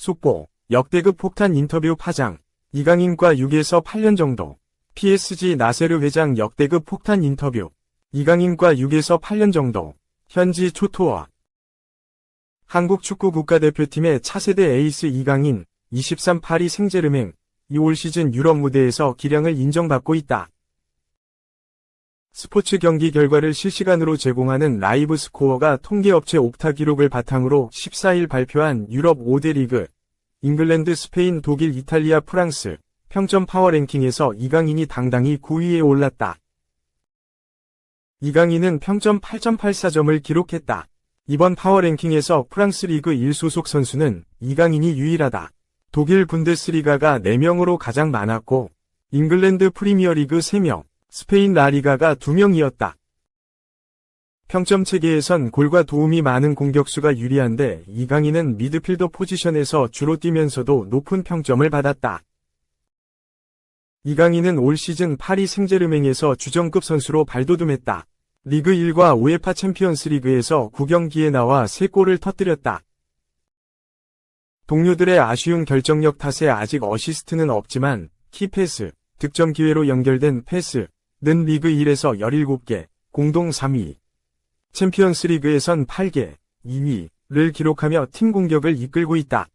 속보, 역대급 폭탄 인터뷰 파장, 이강인과 6에서 8년 정도. PSG 나세르 회장 역대급 폭탄 인터뷰, 이강인과 6에서 8년 정도. 현지 초토화. 한국 축구 국가대표팀의 차세대 에이스 이강인, 23 파리 생제르맹, 올 시즌 유럽 무대에서 기량을 인정받고 있다. 스포츠 경기 결과를 실시간으로 제공하는 라이브 스코어가 통계업체 옵타 기록을 바탕으로 14일 발표한 유럽 5대 리그, 잉글랜드, 스페인, 독일, 이탈리아, 프랑스, 평점 파워 랭킹에서 이강인이 당당히 9위에 올랐다. 이강인은 평점 8.84점을 기록했다. 이번 파워 랭킹에서 프랑스 리그 1 소속 선수는 이강인이 유일하다. 독일 분데스리가가 4명으로 가장 많았고, 잉글랜드 프리미어리그 3명, 스페인 라리가가 2명이었다. 평점 체계에선 골과 도움이 많은 공격수가 유리한데 이강인은 미드필더 포지션에서 주로 뛰면서도 높은 평점을 받았다. 이강인은 올 시즌 파리 생제르맹에서 주전급 선수로 발돋움했다. 리그 1과 우에파 챔피언스 리그에서 9경기에 나와 3골을 터뜨렸다. 동료들의 아쉬운 결정력 탓에 아직 어시스트는 없지만 키패스, 득점 기회로 연결된 패스는 리그 1에서 17개, 공동 3위. 챔피언스 리그에선 8개, 2위를 기록하며 팀 공격을 이끌고 있다.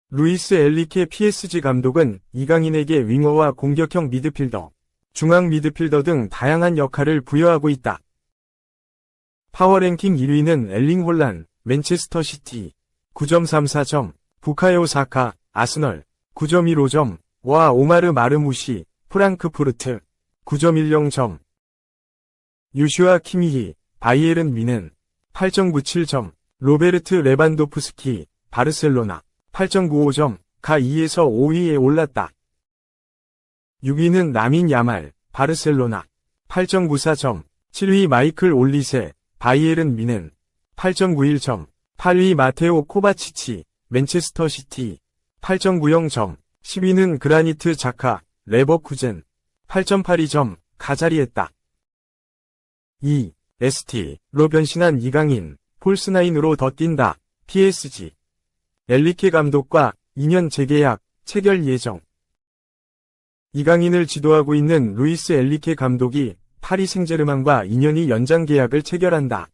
루이스 엘리케 PSG 감독은 이강인에게 윙어와 공격형 미드필더, 중앙 미드필더 등 다양한 역할을 부여하고 있다. 파워랭킹 1위는 엘링 홀란, 맨체스터 시티, 9.34점, 부카요 사카, 아스널, 9.15점, 와 오마르 마르무시, 프랑크푸르트, 9.10점. 유슈아 키미히, 바이에른 뮌헨, 8.97점, 로베르트 레반도프스키, 바르셀로나, 8.95점, 가 2에서 5위에 올랐다. 6위는 라민 야말, 바르셀로나, 8.94점, 7위 마이클 올리세, 바이에른 뮌헨, 8.91점, 8위 마테오 코바치치, 맨체스터 시티, 8.90점, 10위는 그라니트 자카, 레버쿠젠, 8.82점, 가자리했다. 2. ST로 변신한 이강인, 폴스나인으로 더 뛴다, PSG. 엘리케 감독과 2년 재계약, 체결 예정. 이강인을 지도하고 있는 루이스 엘리케 감독이 파리 생제르맹과 2년이 연장 계약을 체결한다.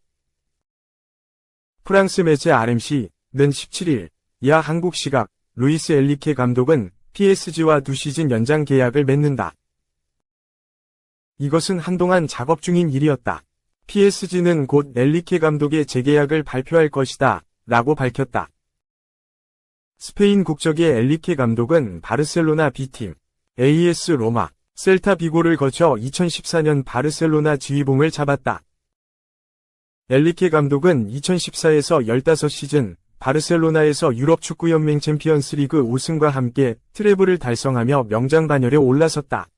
프랑스 매체 RMC는 17일, 야 한국 시각, 루이스 엘리케 감독은 PSG와 2시즌 연장 계약을 맺는다. 이것은 한동안 작업 중인 일이었다. PSG는 곧 엘리케 감독의 재계약을 발표할 것이다, 라고 밝혔다. 스페인 국적의 엘리케 감독은 바르셀로나 B팀, AS 로마, 셀타 비고를 거쳐 2014년 바르셀로나 지휘봉을 잡았다. 엘리케 감독은 2014에서 15시즌 바르셀로나에서 유럽 축구연맹 챔피언스 리그 우승과 함께 트래블을 달성하며 명장반열에 올라섰다.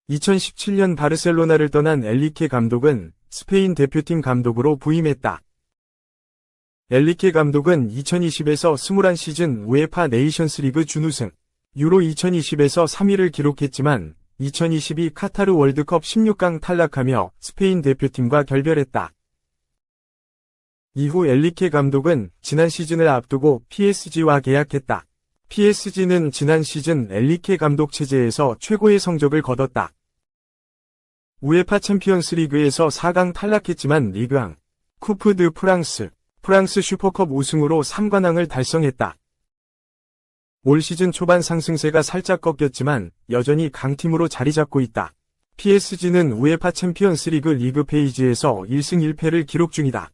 2017년 바르셀로나를 떠난 엘리케 감독은 스페인 대표팀 감독으로 부임했다. 엘리케 감독은 2020에서 21시즌 우에파 네이션스 리그 준우승, 유로 2020에서 3위를 기록했지만 2022 카타르 월드컵 16강 탈락하며 스페인 대표팀과 결별했다. 이후 엘리케 감독은 지난 시즌을 앞두고 PSG와 계약했다. PSG는 지난 시즌 엘리케 감독 체제에서 최고의 성적을 거뒀다. 우에파 챔피언스 리그에서 4강 탈락했지만 리그앙, 쿠프 드 프랑스, 프랑스 슈퍼컵 우승으로 3관왕을 달성했다. 올 시즌 초반 상승세가 살짝 꺾였지만 여전히 강팀으로 자리잡고 있다. PSG는 우에파 챔피언스 리그 리그 페이지에서 1승 1패를 기록 중이다.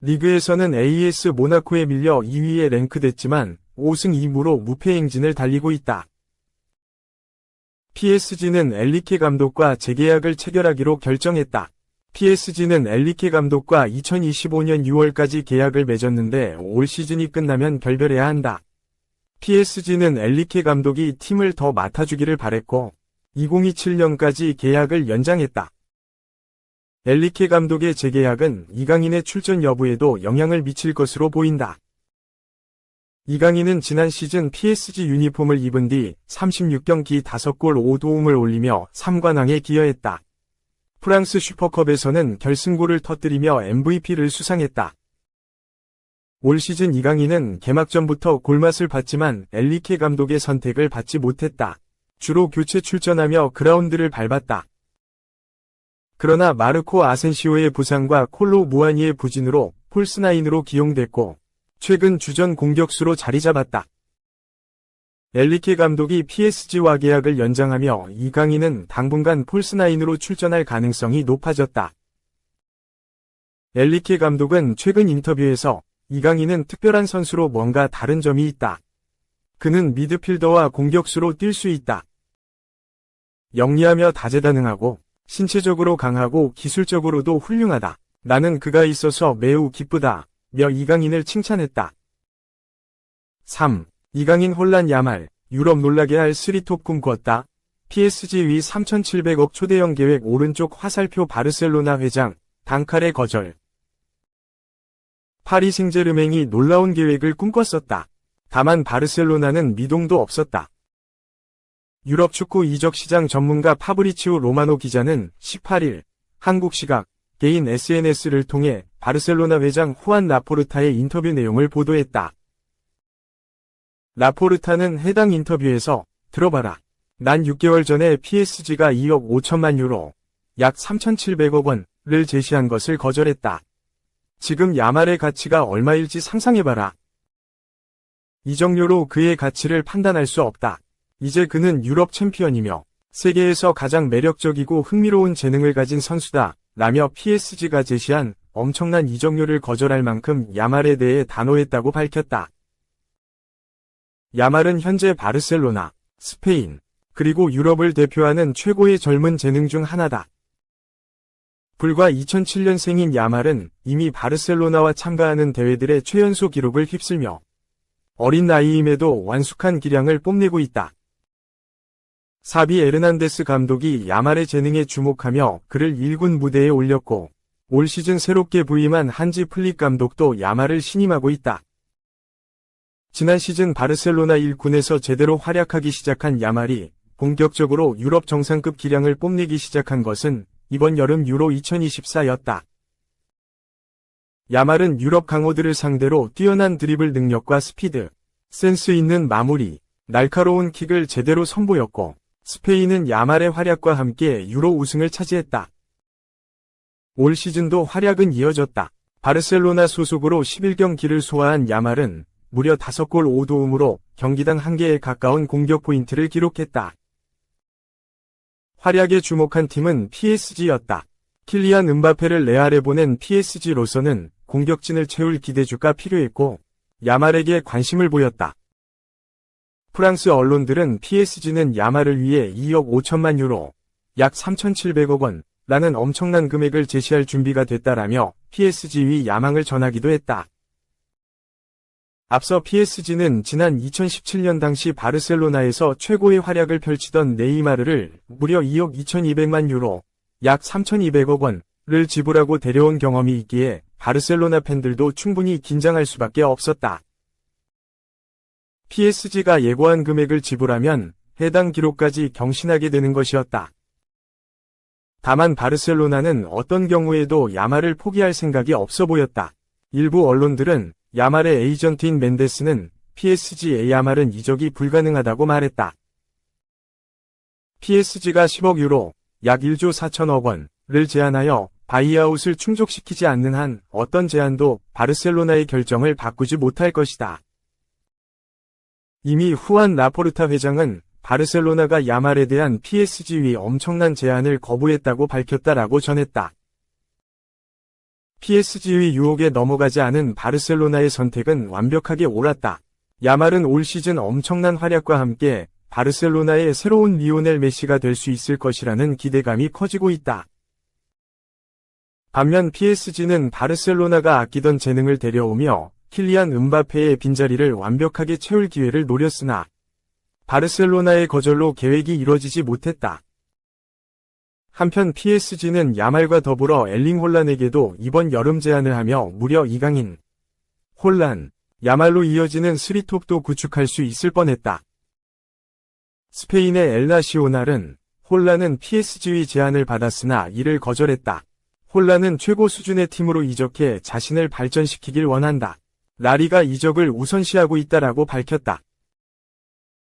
리그에서는 AS 모나코에 밀려 2위에 랭크됐지만 5승 2무로 무패 행진을 달리고 있다. PSG는 엘리케 감독과 재계약을 체결하기로 결정했다. PSG는 엘리케 감독과 2025년 6월까지 계약을 맺었는데 올 시즌이 끝나면 결별해야 한다. PSG는 엘리케 감독이 팀을 더 맡아주기를 바랬고 2027년까지 계약을 연장했다. 엘리케 감독의 재계약은 이강인의 출전 여부에도 영향을 미칠 것으로 보인다. 이강인은 지난 시즌 PSG 유니폼을 입은 뒤 36경기 5골 5도움을 올리며 3관왕에 기여했다. 프랑스 슈퍼컵에서는 결승골을 터뜨리며 MVP를 수상했다. 올 시즌 이강인은 개막전부터 골맛을 봤지만 엔리케 감독의 선택을 받지 못했다. 주로 교체 출전하며 그라운드를 밟았다. 그러나 마르코 아센시오의 부상과 콜로 무아니의 부진으로 폴스나인으로 기용됐고 최근 주전 공격수로 자리 잡았다. 엔리케 감독이 PSG와 계약을 연장하며 이강인은 당분간 폴스나인으로 출전할 가능성이 높아졌다. 엔리케 감독은 최근 인터뷰에서 이강인은 특별한 선수로 뭔가 다른 점이 있다. 그는 미드필더와 공격수로 뛸 수 있다. 영리하며 다재다능하고 신체적으로 강하고 기술적으로도 훌륭하다. 나는 그가 있어서 매우 기쁘다. 며 이강인을 칭찬했다. 3. 이강인 혼란 야말, 유럽 놀라게 할 3톱 꿈꿨다. PSG 위 3,700억 초대형 계획 오른쪽 화살표 바르셀로나 회장, 단칼의 거절. 파리 생제르맹이 놀라운 계획을 꿈꿨었다. 다만 바르셀로나는 미동도 없었다. 유럽 축구 이적 시장 전문가 파브리치오 로마노 기자는 18일 한국 시각 개인 SNS를 통해 바르셀로나 회장 후안 라포르타의 인터뷰 내용을 보도했다. 라포르타는 해당 인터뷰에서 들어봐라. 난 6개월 전에 PSG가 2억 5천만 유로, 약 3,700억 원을 제시한 것을 거절했다. 지금 야말의 가치가 얼마일지 상상해봐라. 이적료로 그의 가치를 판단할 수 없다. 이제 그는 유럽 챔피언이며 세계에서 가장 매력적이고 흥미로운 재능을 가진 선수다. 라며 PSG가 제시한 엄청난 이적료를 거절할 만큼 야말에 대해 단호했다고 밝혔다. 야말은 현재 바르셀로나, 스페인, 그리고 유럽을 대표하는 최고의 젊은 재능 중 하나다. 불과 2007년생인 야말은 이미 바르셀로나와 참가하는 대회들의 최연소 기록을 휩쓸며 어린 나이임에도 완숙한 기량을 뽐내고 있다. 사비 에르난데스 감독이 야말의 재능에 주목하며 그를 1군 무대에 올렸고 올 시즌 새롭게 부임한 한지 플릭 감독도 야말을 신임하고 있다. 지난 시즌 바르셀로나 1군에서 제대로 활약하기 시작한 야말이 본격적으로 유럽 정상급 기량을 뽐내기 시작한 것은 이번 여름 유로 2024였다. 야말은 유럽 강호들을 상대로 뛰어난 드리블 능력과 스피드, 센스 있는 마무리, 날카로운 킥을 제대로 선보였고 스페인은 야말의 활약과 함께 유로 우승을 차지했다. 올 시즌도 활약은 이어졌다. 바르셀로나 소속으로 11경기를 소화한 야말은 무려 5골 5도움으로 경기당 1개에 가까운 공격 포인트를 기록했다. 활약에 주목한 팀은 PSG였다. 킬리안 음바페를 레알에 보낸 PSG로서는 공격진을 채울 기대주가 필요했고 야말에게 관심을 보였다. 프랑스 언론들은 PSG는 야말을 위해 2억 5천만 유로, 약 3,700억 원라는 엄청난 금액을 제시할 준비가 됐다라며 PSG 위 야망을 전하기도 했다. 앞서 PSG는 지난 2017년 당시 바르셀로나에서 최고의 활약을 펼치던 네이마르를 무려 2억 2,200만 유로, 약 3,200억 원을 지불하고 데려온 경험이 있기에 바르셀로나 팬들도 충분히 긴장할 수밖에 없었다. PSG가 예고한 금액을 지불하면 해당 기록까지 경신하게 되는 것이었다. 다만 바르셀로나는 어떤 경우에도 야말을 포기할 생각이 없어 보였다. 일부 언론들은 야말의 에이전트인 멘데스는 PSG의 야말은 이적이 불가능하다고 말했다. PSG가 10억 유로, 약 1조 4천억 원을 제안하여 바이아웃을 충족시키지 않는 한 어떤 제안도 바르셀로나의 결정을 바꾸지 못할 것이다. 이미 후안 라포르타 회장은 바르셀로나가 야말에 대한 PSG 위 엄청난 제안을 거부했다고 밝혔다라고 전했다. PSG 위 유혹에 넘어가지 않은 바르셀로나의 선택은 완벽하게 옳았다. 야말은 올 시즌 엄청난 활약과 함께 바르셀로나의 새로운 리오넬 메시가 될 수 있을 것이라는 기대감이 커지고 있다. 반면 PSG는 바르셀로나가 아끼던 재능을 데려오며 킬리안 음바페의 빈자리를 완벽하게 채울 기회를 노렸으나 바르셀로나의 거절로 계획이 이뤄지지 못했다. 한편 PSG는 야말과 더불어 엘링 홀란에게도 이번 여름 제안을 하며 무려 이강인, 홀란, 야말로 이어지는 3톱도 구축할 수 있을 뻔했다. 스페인의 엘나시오날은 홀란은 PSG의 제안을 받았으나 이를 거절했다. 홀란은 최고 수준의 팀으로 이적해 자신을 발전시키길 원한다. 라리가 이적을 우선시하고 있다라고 밝혔다.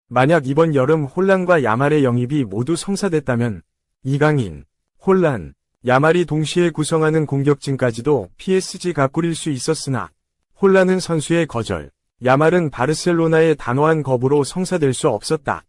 만약 이번 여름 홀란과 야말의 영입이 모두 성사됐다면 이강인, 홀란, 야말이 동시에 구성하는 공격진까지도 PSG가 꾸릴 수 있었으나 홀란은 선수의 거절, 야말은 바르셀로나의 단호한 거부로 성사될 수 없었다.